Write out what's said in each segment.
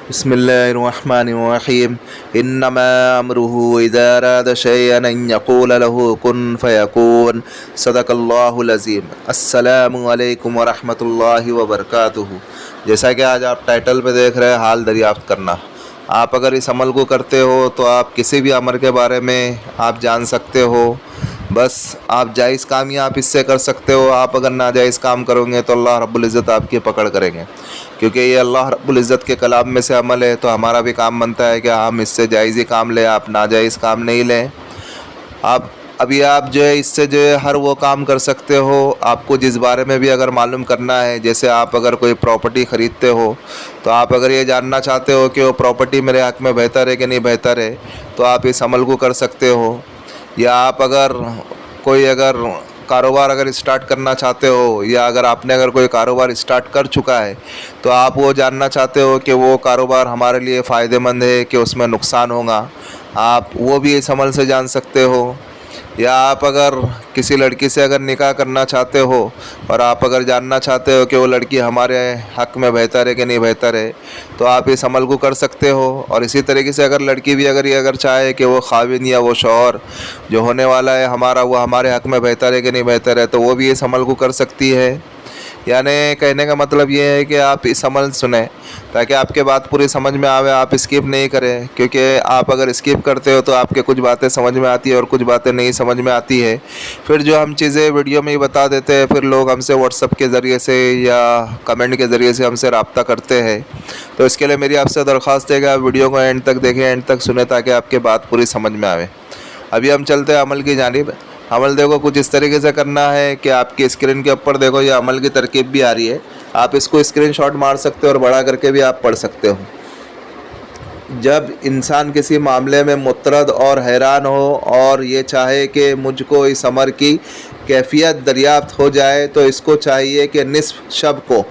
بسم الله الرحمن الرحيم إنما أمره إذا أراد شيئا أن يقول له كن فيكون صدق اللہ العظیم۔ السلام علیکم ورحمۃ اللہ وبرکاتہ۔ جیسا کہ آج آپ ٹائٹل پہ دیکھ رہے ہیں، حال دریافت کرنا۔ آپ اگر اس عمل کو کرتے ہو تو آپ کسی بھی امر کے بارے میں آپ جان سکتے ہو۔ بس آپ جائز کام ہی آپ اس سے کر سکتے ہو۔ آپ اگر ناجائز کام کرو گے تو اللہ رب العزت آپ کی پکڑ کریں گے، کیونکہ یہ اللہ رب العزت کے کلام میں سے عمل ہے۔ تو ہمارا بھی کام بنتا ہے کہ ہم اس سے جائز ہی کام لیں، آپ ناجائز کام نہیں لیں۔ آپ جو ہے اس سے جو ہے ہر وہ کام کر سکتے ہو۔ آپ کو جس بارے میں بھی اگر معلوم کرنا ہے، جیسے آپ اگر کوئی پراپرٹی خریدتے ہو تو آپ اگر یہ جاننا چاہتے ہو کہ وہ پراپرٹی میرے حق میں بہتر ہے کہ نہیں بہتر ہے، تو آپ اس عمل کو کر سکتے ہو۔ یا آپ اگر کوئی کاروبار اسٹارٹ کرنا چاہتے ہو، یا آپ نے کوئی کاروبار اسٹارٹ کر چکا ہے تو آپ وہ جاننا چاہتے ہو کہ وہ کاروبار ہمارے لیے فائدہ مند ہے کہ اس میں نقصان ہوگا، آپ وہ بھی اس عمل سے جان سکتے ہو۔ یا آپ اگر کسی لڑکی سے نکاح کرنا چاہتے ہو اور آپ اگر جاننا چاہتے ہو کہ وہ لڑکی ہمارے حق میں بہتر ہے کہ نہیں بہتر ہے، تو آپ اس عمل کو کر سکتے ہو۔ اور اسی طریقے سے لڑکی بھی یہ چاہے کہ وہ خاوند یا وہ شوہر جو ہونے والا ہے ہمارا، وہ ہمارے حق میں بہتر ہے کہ نہیں بہتر ہے، تو وہ بھی اس عمل کو کر سکتی ہے۔ یعنی کہنے کا مطلب یہ ہے کہ آپ اس عمل سنیں تاکہ آپ کے بات پوری سمجھ میں آوے، آپ اسکپ نہیں کریں، کیونکہ آپ اگر اسکپ کرتے ہو تو آپ کے کچھ باتیں سمجھ میں آتی ہے اور کچھ باتیں نہیں سمجھ میں آتی ہے۔ پھر جو ہم چیزیں ویڈیو میں ہی بتا دیتے ہیں، پھر لوگ ہم سے واٹس ایپ کے ذریعے سے یا کمنٹ کے ذریعے سے ہم سے رابطہ کرتے ہیں۔ تو اس کے لیے میری آپ سے درخواست ہے کہ آپ ویڈیو کو اینڈ تک دیکھیں، اینڈ تک سنیں تاکہ آپ کے بات پوری سمجھ میں آوے۔ ابھی ہم چلتے ہیں عمل کی جانب۔ عمل دیکھو کچھ اس طریقے سے کرنا ہے کہ آپ کی اسکرین کے اوپر دیکھو یہ عمل کی ترکیب بھی آ رہی ہے، آپ اس کو اسکرین شاٹ مار سکتے ہو اور بڑا کر کے بھی آپ پڑھ سکتے ہو۔ جب انسان کسی معاملے میں مطرد اور حیران ہو اور یہ چاہے کہ مجھ کو اس امر کی کیفیت دریافت ہو جائے، تو اس کو چاہیے کہ نصف شب کو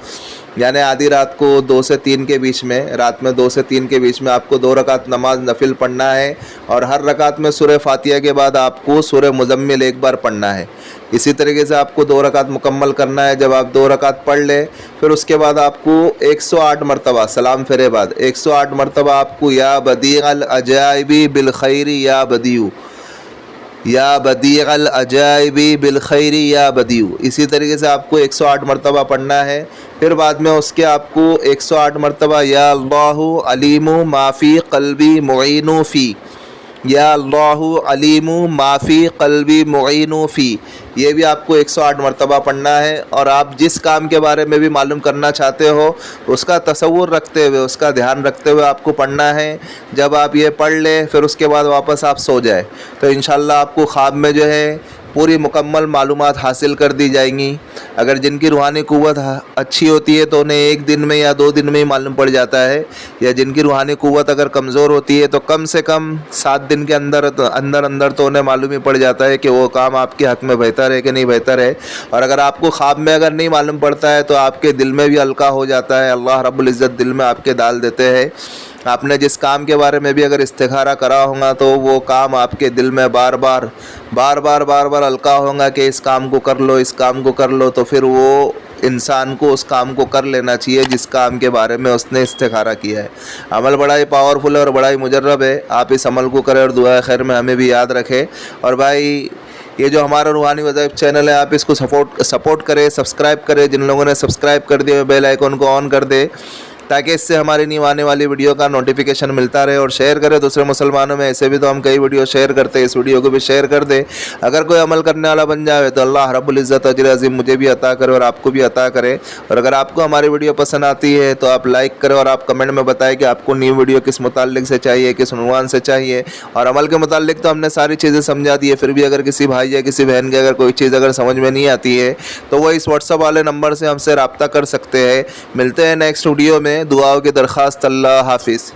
یعنی آدھی رات کو 2 سے 3 کے بیچ میں، رات میں 2 سے 3 کے بیچ میں آپ کو 2 رکعت نماز نفل پڑھنا ہے، اور ہر رکعت میں سورہ فاتحہ کے بعد آپ کو سورہ مزمل ایک بار پڑھنا ہے۔ اسی طریقے سے آپ کو 2 رکعت مکمل کرنا ہے۔ جب آپ 2 رکعت پڑھ لیں، پھر اس کے بعد آپ کو 108 مرتبہ سلام پھیرے بعد 108 مرتبہ آپ کو یا بدیع العجائب بالخیر یا بدیع، یا بدیع العجائب بالخیر یا بدیع، اسی طریقے سے آپ کو 108 مرتبہ پڑھنا ہے۔ پھر بعد میں اس کے آپ کو 108 مرتبہ یا اللہ علیم ما فی قلبی معین فی، یا اللہ علیم ما فی قلبی معین فی، یہ بھی آپ کو 108 مرتبہ پڑھنا ہے۔ اور آپ جس کام کے بارے میں بھی معلوم کرنا چاہتے ہو اس کا تصور رکھتے ہوئے، اس کا دھیان رکھتے ہوئے آپ کو پڑھنا ہے۔ جب آپ یہ پڑھ لیں پھر اس کے بعد واپس آپ سو جائیں تو انشاءاللہ آپ کو خواب میں جو ہے پوری مکمل معلومات حاصل کر دی جائیں گی۔ اگر جن کی روحانی قوت اچھی ہوتی ہے تو انہیں 1 دن میں یا 2 دن میں ہی معلوم پڑ جاتا ہے، یا جن کی روحانی قوت اگر کمزور ہوتی ہے تو کم سے کم 7 دن کے اندر تو انہیں معلوم ہی پڑ جاتا ہے کہ وہ کام آپ کے حق میں بہتر ہے کہ نہیں بہتر ہے۔ اور اگر آپ کو خواب میں نہیں معلوم پڑتا ہے تو آپ کے دل میں بھی ہلکا ہو جاتا ہے، اللہ رب العزت دل میں آپ کے ڈال دیتے ہیں۔ آپ نے جس کام کے بارے میں بھی اگر استخارہ کرا ہوگا تو وہ کام آپ کے دل میں بار بار ہلکا ہوگا کہ اس کام کو کر لو، اس کام کو کر لو، تو پھر وہ انسان کو اس کام کو کر لینا چاہیے جس کام کے بارے میں اس نے استخارہ کیا ہے۔ عمل بڑا ہی پاورفل ہے اور بڑا ہی مجرب ہے، آپ اس عمل کو کریں اور دعائے خیر میں ہمیں بھی یاد رکھیں۔ اور بھائی یہ جو ہمارا روحانی وظائف چینل ہے، آپ اس کو سپورٹ کریں، سبسکرائب کریں، جن لوگوں نے سبسکرائب کر دیا بیل آئیکن کو آن کر دے تاکہ اس سے ہماری نیو آنے والی ویڈیو کا نوٹیفیکیشن ملتا رہے، اور شیئر کرے دوسرے مسلمانوں میں۔ ایسے بھی تو ہم کئی ویڈیو شیئر کرتے ہیں، اس ویڈیو کو بھی شیئر کر دے۔ اگر کوئی عمل کرنے والا بن جائے تو اللہ رب العزت اجر عظیم مجھے بھی عطا کرے اور آپ کو بھی عطا کرے۔ اور اگر آپ کو ہماری ویڈیو پسند آتی ہے تو آپ لائک کریں اور آپ کمنٹ میں بتائیں کہ آپ کو نیو ویڈیو کس متعلق سے چاہیے، کس عنوان سے چاہیے۔ اور عمل کے متعلق تو ہم نے ساری چیزیں سمجھا دی ہے، پھر بھی اگر کسی بھائی یا کسی بہن کے کوئی چیز سمجھ میں نہیں آتی ہے تو وہ اس واٹس ایپ والے نمبر سے ہم سے رابطہ کر سکتے ہیں۔ ملتے ہیں نیکسٹ ویڈیو میں، دعاؤں کی درخواست۔ اللہ حافظ۔